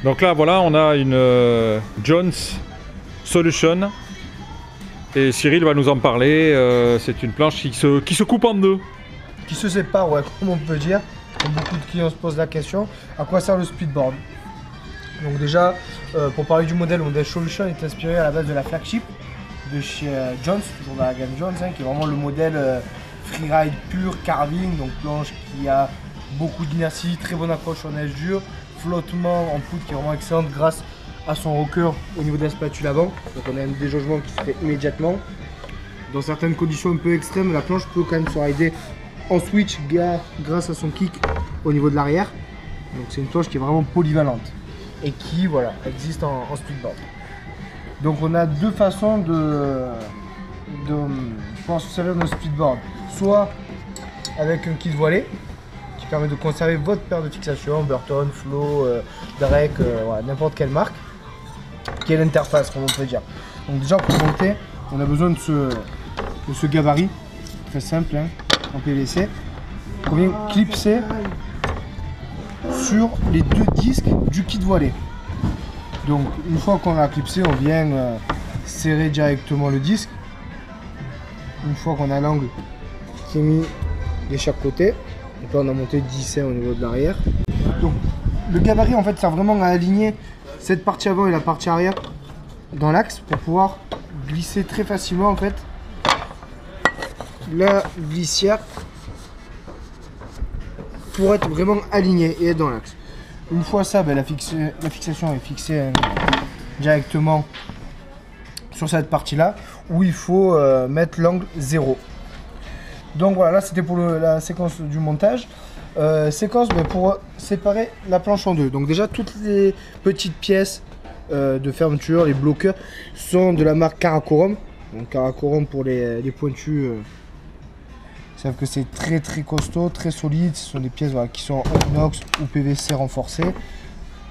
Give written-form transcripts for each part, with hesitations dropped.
Donc là voilà, on a une Jones Solution et Cyril va nous en parler. C'est une planche qui se coupe en deux. Qui se sépare, ouais, comme on peut dire. Comme beaucoup de clients se posent la question, à quoi sert le speedboard? Donc déjà, pour parler du modèle, le modèle Solution est inspiré à la base de la flagship de chez Jones, toujours dans la gamme Jones, hein, qui est vraiment le modèle freeride pur, carving, donc planche qui a beaucoup d'inertie, très bonne accroche en neige dure, flottement en poudre qui est vraiment excellente grâce à son rocker au niveau de la spatule avant. Donc on a un déjaugement qui se fait immédiatement. Dans certaines conditions un peu extrêmes, la planche peut quand même se rider en switch grâce à son kick au niveau de l'arrière. Donc c'est une planche qui est vraiment polyvalente et qui voilà, existe en speedboard. Donc on a deux façons de servir nos speedboard. Soit avec un kit voilé qui permet de conserver votre paire de fixation, Burton, Flow, Drake, voilà, n'importe quelle marque, qui est l'interface comme on peut dire. Donc déjà pour monter, on a besoin de ce gabarit, très simple, hein, en PVC, qu'on vient clipser sur les deux disques du kit voilé. Donc une fois qu'on a clipsé, on vient serrer directement le disque. Une fois qu'on a l'angle qui est mis de chaque côté, donc là on a monté 10 au niveau de l'arrière. Donc le gabarit en fait sert vraiment à aligner cette partie avant et la partie arrière dans l'axe pour pouvoir glisser très facilement en fait la glissière pour être vraiment aligné et être dans l'axe. Une fois ça, ben, la fixation est fixée directement sur cette partie là où il faut mettre l'angle 0. Donc voilà, là c'était pour la séquence du montage. Séquence ben, pour séparer la planche en deux. Donc déjà toutes les petites pièces de fermeture, les bloqueurs sont de la marque Karakorum. Donc Karakorum pour les pointus savent que c'est très costaud, très solide. Ce sont des pièces voilà, qui sont en inox ou PVC renforcé.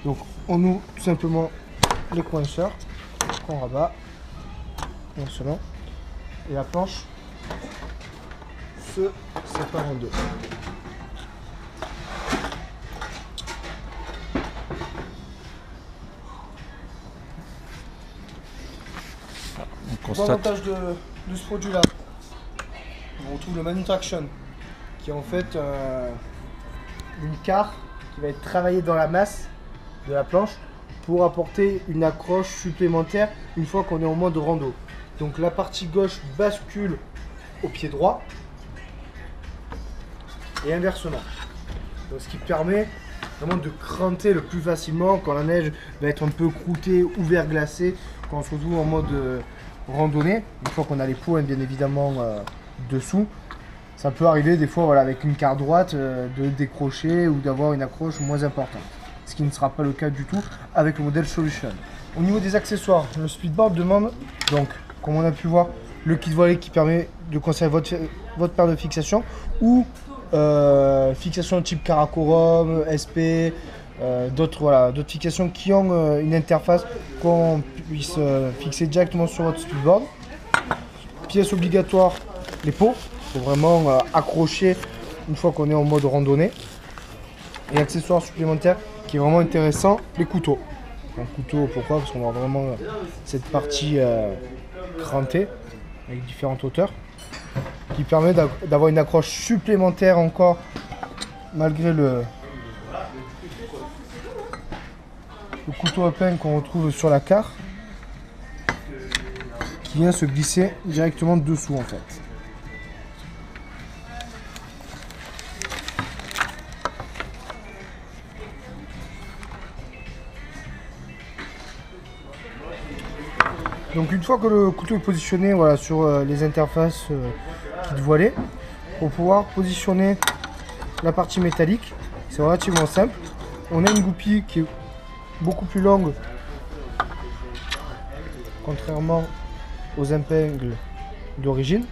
Donc on ouvre tout simplement les coinceurs qu'on rabat selon, et la planche se sépare en deux. L'avantage de ce produit là, on retrouve le Manutraction qui est en fait une carre qui va être travaillée dans la masse de la planche pour apporter une accroche supplémentaire une fois qu'on est en mode rando. Donc la partie gauche bascule au pied droit et inversement. Donc, ce qui permet vraiment de cranter le plus facilement quand la neige va être un peu croûtée ou verglacée, quand on se retrouve en mode randonnée. Une fois qu'on a les points bien évidemment dessous, ça peut arriver des fois voilà, avec une carre droite de décrocher ou d'avoir une accroche moins importante. Ce qui ne sera pas le cas du tout avec le modèle Solution. Au niveau des accessoires, le speedboard demande donc, comme on a pu voir, le kit voilé qui permet de conserver votre paire de fixation ou fixation type Karakorum, SP, d'autres fixations qui ont une interface qu'on puisse fixer directement sur votre speedboard. Pièce obligatoire, les pots, il faut vraiment accrocher une fois qu'on est en mode randonnée. Et accessoire supplémentaire qui est vraiment intéressant, les couteaux. Un couteau, pourquoi? Parce qu'on a vraiment cette partie crantée avec différentes hauteurs qui permet d'avoir une accroche supplémentaire encore malgré le couteau à pain qu'on retrouve sur la carre qui vient se glisser directement dessous en fait. Donc une fois que le couteau est positionné voilà, sur les interfaces kit voilé, pour pouvoir positionner la partie métallique, c'est relativement simple. On a une goupille qui est beaucoup plus longue, contrairement aux épingles d'origine,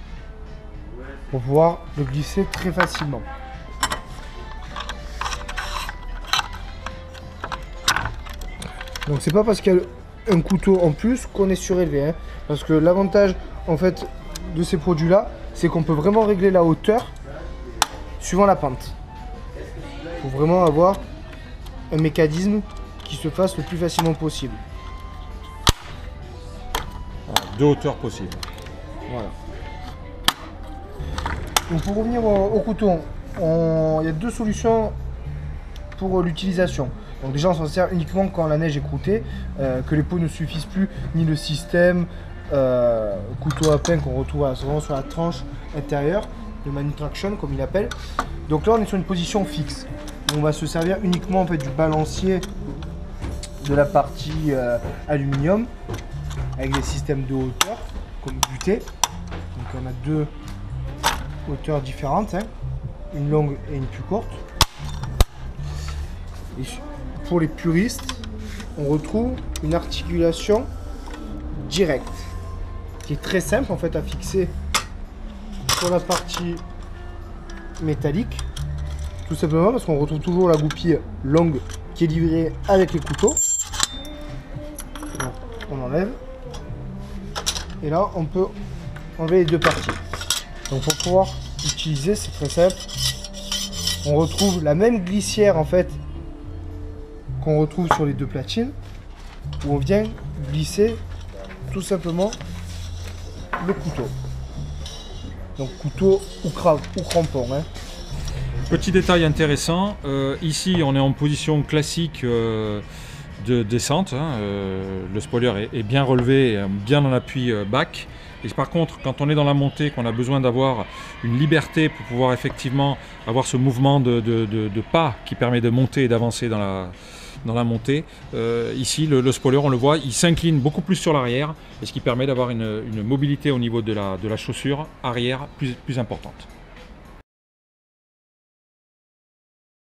pour pouvoir le glisser très facilement. Donc c'est pas parce qu'il y a un couteau en plus qu'on est surélevé, hein, parce que l'avantage en fait de ces produits là, c'est qu'on peut vraiment régler la hauteur suivant la pente. Il faut vraiment avoir un mécanisme qu'il se fasse le plus facilement possible. De hauteur possible. Voilà. Donc pour revenir au couteau, il y a deux solutions pour l'utilisation. Donc déjà on s'en sert uniquement quand la neige est croûtée, que les pots ne suffisent plus, ni le système couteau à pain qu'on retrouve vraiment sur la tranche intérieure, le manutraction comme il appelle. Donc là on est sur une position fixe. On va se servir uniquement en fait du balancier de la partie aluminium avec des systèmes de hauteur comme buté. Donc on a deux hauteurs différentes, hein, une longue et une plus courte. Et pour les puristes, on retrouve une articulation directe qui est très simple en fait à fixer sur la partie métallique, tout simplement parce qu'on retrouve toujours la goupille longue qui est livrée avec les couteaux. Donc, on enlève et là on peut enlever les deux parties. Donc pour pouvoir utiliser, c'est très simple, on retrouve la même glissière en fait qu'on retrouve sur les deux platines, où on vient glisser tout simplement le couteau. Donc couteau ou crampon. Hein. Petit détail intéressant, ici on est en position classique de descente, hein, le spoiler est bien relevé, bien en appui back. Et par contre, quand on est dans la montée, qu'on a besoin d'avoir une liberté pour pouvoir effectivement avoir ce mouvement de pas qui permet de monter et d'avancer dans la montée, ici le spoiler, on le voit, il s'incline beaucoup plus sur l'arrière, et ce qui permet d'avoir une mobilité au niveau de la chaussure arrière plus importante.